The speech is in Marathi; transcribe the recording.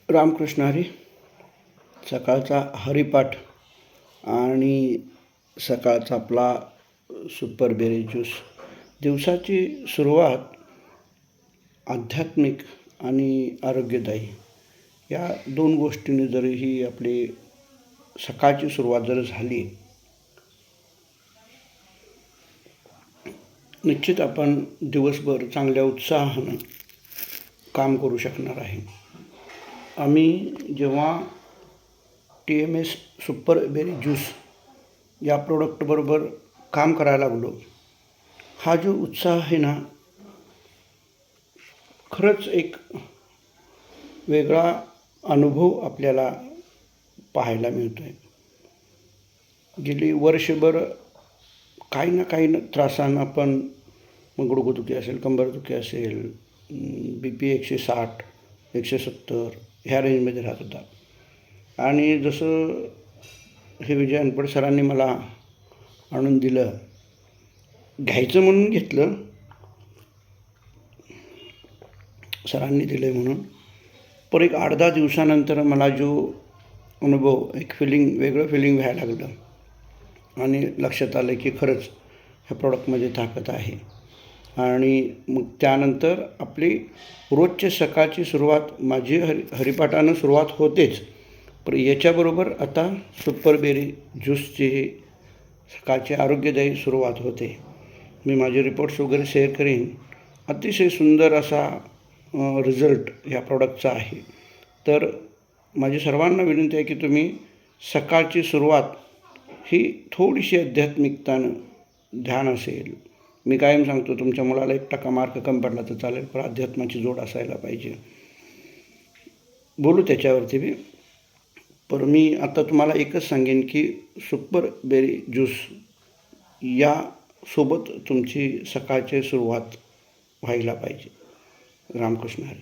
रामकृष्ण हरी. सकाळचा हरिपाठ आणि सकाळचा आपला सुपर बेरी ज्यूस. दिवसाची सुरुवात आध्यात्मिक आणि आरोग्यदायी या दोन गोष्टींनी जरीही आपली सकाळची सुरुवात जर झाली, निश्चित आपण दिवसभर चांगल्या उत्साहानं काम करू शकणार आहे. आम्ही जेव्हा TMS सुपर बेरी ज्यूस या प्रोडक्टबरोबर काम करायला लागलो, हा जो उत्साह आहे ना, खरंच एक वेगळा अनुभव आपल्याला पाहायला मिळतो आहे. गेली वर्षभर काही ना त्रासानं आपण, मग गुडघेदुखी असेल, कंबरदुखी असेल, BP 160 170 ह्या रेंजमध्ये राहत होता. आणि जसं हे विजय अनपड सरांनी मला आणून दिलं, घ्यायचं म्हणून घेतलं, सरांनी दिलं आहे म्हणून. पण एक 8-10 दिवसानंतर मला जो अनुभव, एक वेगळं फिलिंग व्हायला लागलं आणि लक्षात आलं की खरंच ह्या प्रॉडक्टमध्ये ताकद आहे. आणि मग त्यानंतर आपली रोजच्या सकाळची सुरुवात माझी हरिपाठानं सुरुवात होतेच, पण याच्याबरोबर आता सुपर बेरी ज्यूसची सकाळची आरोग्यदायी सुरुवात होते. मी माझे रिपोर्ट्स वगैरे शेअर करीन. अतिशय सुंदर असा रिझल्ट ह्या प्रॉडक्टचा आहे. तर माझी सर्वांना विनंती आहे की तुम्ही सकाळची सुरुवात ही थोडीशी आध्यात्मिकतानं, ध्यान असेल, मी कायम सांगतो तुमच्या मुलाला 1% मार्क कमी पडला तर चालेल, पण अध्यात्माची जोड असायला पाहिजे. बोलू त्याच्यावरती बी. पण मी आता तुम्हाला एकच सांगेन की सुपर बेरी ज्यूस यासोबत तुमची सकाळची सुरुवात व्हायला पाहिजे. रामकृष्ण हरी.